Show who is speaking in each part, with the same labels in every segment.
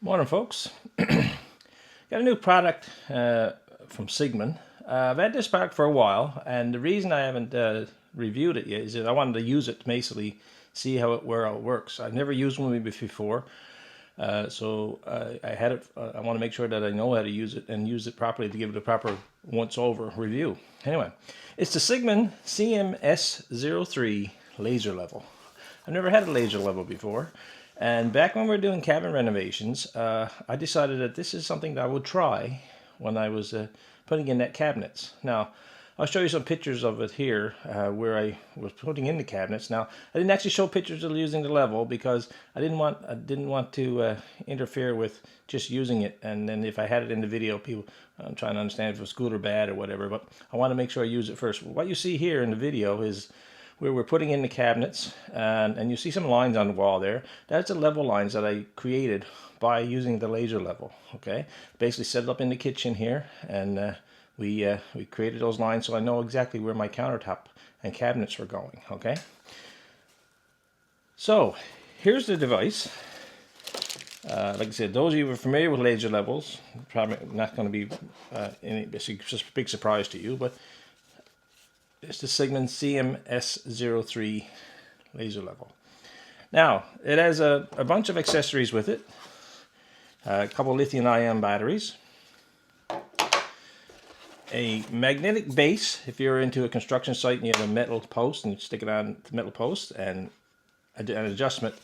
Speaker 1: Morning, folks. Got a new product from CIGMAN. I've had this product for a while, and the reason I haven't reviewed it yet is that I wanted to use it to basically see how it works. I've never used one before, so I had it. I want to make sure that I know how to use it and use it properly to give it a proper once-over review. Anyway, it's the CIGMAN CM-S03 laser level. I've never had a laser level before. And back when we were doing cabin renovations, I decided that this is something that I would try when I was putting in net cabinets. Now, I'll show you some pictures of it here where I was putting in the cabinets. Now, I didn't actually show pictures of using the level because I didn't want to interfere with just using it. And then if I had it in the video, people, I'm trying to understand if it was good or bad or whatever. But I want to make sure I use it first. What you see here in the video is where we're putting in the cabinets, and you see some lines on the wall there. That's the level lines that I created by using the laser level. Okay, basically set it up in the kitchen here, and we created those lines so I know exactly where my countertop and cabinets were going. Okay, so here's the device. Like I said, those of you who are familiar with laser levels, probably not going to be any big surprise to you, but it's the CIGMAN CM-S03 laser level. Now, it has a bunch of accessories with it. A couple lithium-ion batteries. A magnetic base, if you're into a construction site and you have a metal post and you stick it on the metal post, and an adjustment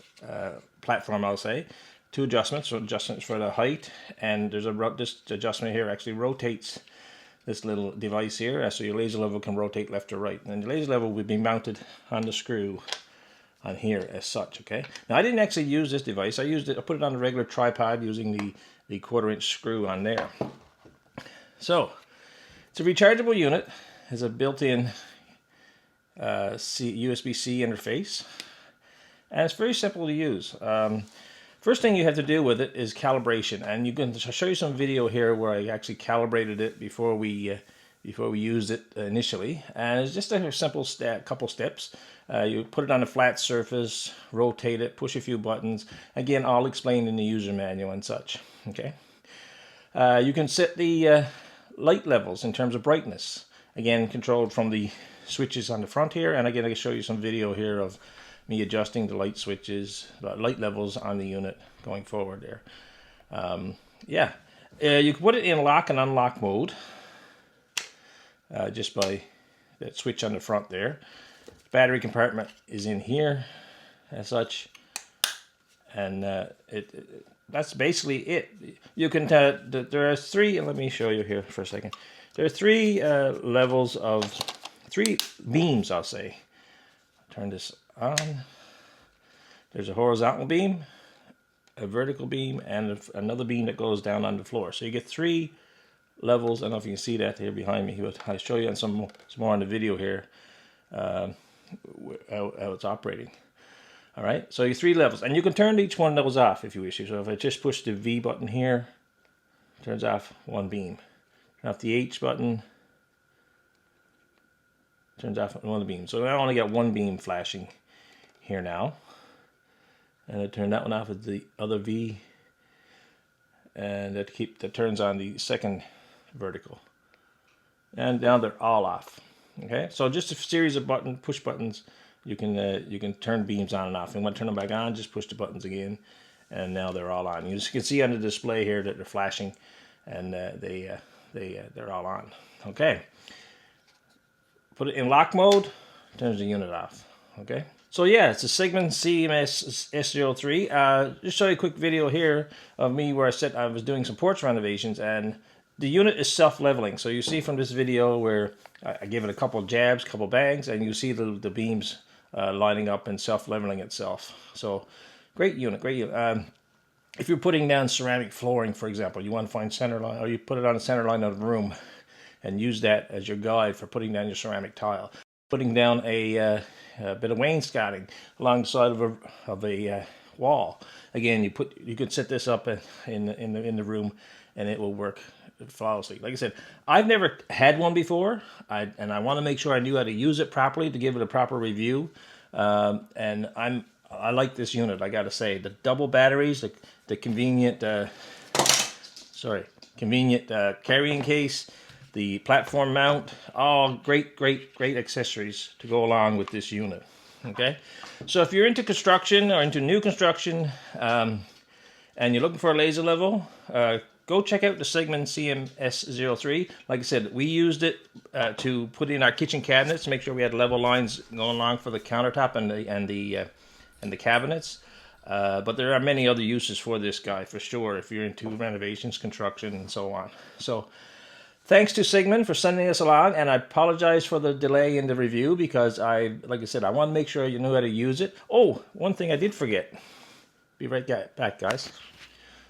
Speaker 1: platform, I'll say. Two adjustments, so adjustments for the height, and there's this adjustment here actually rotates this little device here, so your laser level can rotate left or right. And the laser level will be mounted on the screw on here as such, okay? Now, I didn't actually use this device. I put it on a regular tripod using the 1/4-inch screw on there. So, it's a rechargeable unit. It has a built-in USB-C interface. And it's very simple to use. First thing you have to do with it is calibration, and I'll show you some video here where I actually calibrated it before we used it initially. And it's just a simple couple steps. You put it on a flat surface, rotate it, push a few buttons. Again, all explained in the user manual and such. Okay. You can set the light levels in terms of brightness. Again, controlled from the switches on the front here. And again, I can show you some video here of me adjusting the light switches, light levels on the unit going forward there. You can put it in lock and unlock mode just by that switch on the front there. Battery compartment is in here as such, and that's basically it. You can there are three. Let me show you here for a second. There are three levels of three beams, I'll say. Turn this on. There's a horizontal beam, a vertical beam, and another beam that goes down on the floor. So you get three levels. I don't know if you can see that here behind me, but I'll show you on some more on the video here how it's operating. All right, so you have three levels, and you can turn each one of those off if you wish to. So if I just push the V button here, it turns off one beam. Turn off the H button, turns off one of the beams. So I only got one beam flashing here now. And I turn that one off with the other V. And that turns on the second vertical. And now they're all off. Okay, so just a series of push buttons. You can turn beams on and off. And when I turn them back on, just push the buttons again, and now they're all on. You can see on the display here that they're flashing, and they're all on. Okay. Put it in lock mode, turns the unit off. Okay. So yeah, it's a CIGMAN CM-S03. Just show you a quick video here of me where I was doing some porch renovations, and the unit is self-leveling. So you see from this video where I give it a couple jabs, couple bangs, and you see the beams lining up and self-leveling itself. So great unit, great unit. If you're putting down ceramic flooring, for example, you want to find center line, or you put it on the center line of the room and use that as your guide for putting down your ceramic tile. Putting down a bit of wainscoting along the side of a wall. Again, you could set this up in the room, and it will work flawlessly. Like I said, I've never had one before, and I want to make sure I knew how to use it properly to give it a proper review. And I'm I like this unit, I gotta say. The double batteries, the convenient, convenient carrying case, the platform mount, all great accessories to go along with this unit. Okay, so if you're into construction or into new construction, and you're looking for a laser level, go check out the CIGMAN CM-S03. Like I said, we used it to put in our kitchen cabinets to make sure we had level lines going along for the countertop and the cabinets. But there are many other uses for this guy for sure if you're into renovations, construction, and so on. So thanks to CIGMAN for sending us along, and I apologize for the delay in the review because like I said, I want to make sure you knew how to use it. Oh, one thing I did forget. Be right back, guys.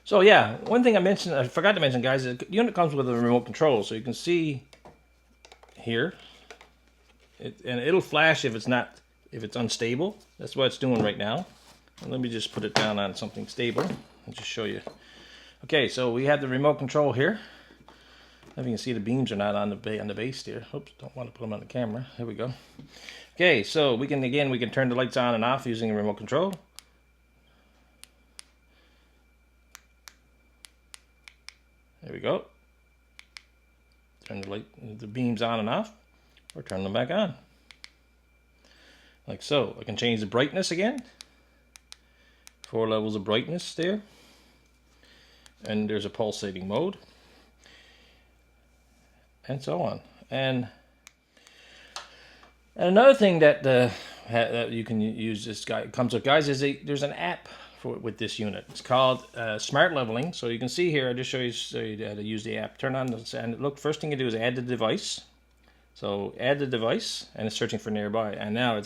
Speaker 1: So yeah, one thing I forgot to mention, guys, is the unit comes with a remote control, so you can see here, and it'll flash if it's unstable. That's what it's doing right now. And let me just put it down on something stable and just show you. Okay, so we have the remote control here. If you can see, the beams are not on the base here. Oops, don't want to put them on the camera. There we go. Okay, so we can turn the lights on and off using a remote control. There we go. Turn the beams on and off, or turn them back on. Like so. I can change the brightness again. 4 levels of brightness there. And there's a pulsating mode. And so on. And another thing that you can use this guy comes with, guys, is there's an app with this unit. It's called Smart Leveling. So you can see here, I'll just show you how to use the app. Turn on and look, first thing you do is add the device. So add the device, and it's searching for nearby. And now it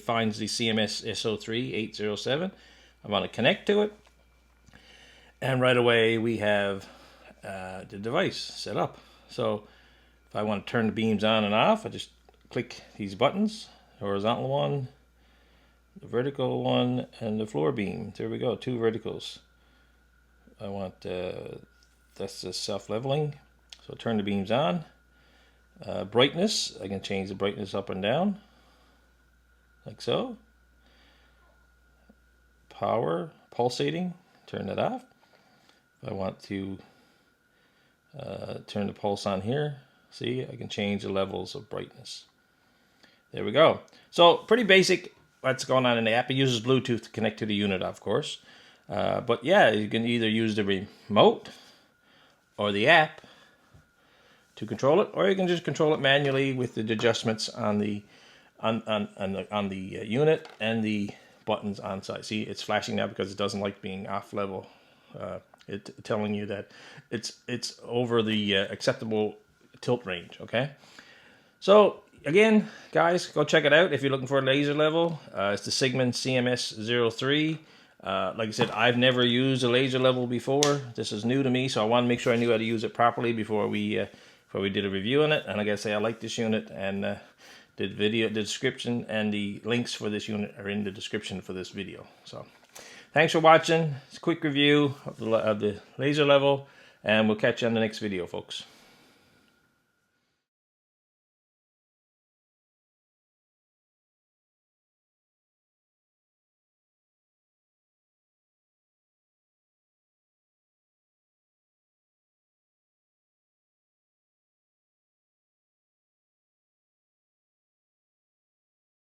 Speaker 1: finds the CM-S03 807. I want to connect to it. And right away we have the device set up. So if I want to turn the beams on and off, I just click these buttons, the horizontal one, the vertical one, and the floor beam. There we go, 2 verticals. I want, that's the self-leveling. So turn the beams on. Brightness, I can change the brightness up and down, like so. Power, pulsating, turn that off. If I want to turn the pulse on here, see, I can change the levels of brightness. There we go. So pretty basic what's going on in the app. It uses Bluetooth to connect to the unit, of course. But yeah, you can either use the remote or the app to control it, or you can just control it manually with the adjustments on the unit and the buttons on side. See, it's flashing now because it doesn't like being off level. It's telling you that it's over the acceptable tilt range. Okay, so again, guys, go check it out if you're looking for a laser level. It's the CIGMAN CM-S03. Like I said, I've never used a laser level before. This is new to me, so I want to make sure I knew how to use it properly before we did a review on it. And like I say, I like this unit, and the description and the links for this unit are in the description for this video. So thanks for watching. It's a quick review of the laser level, and we'll catch you on the next video, folks.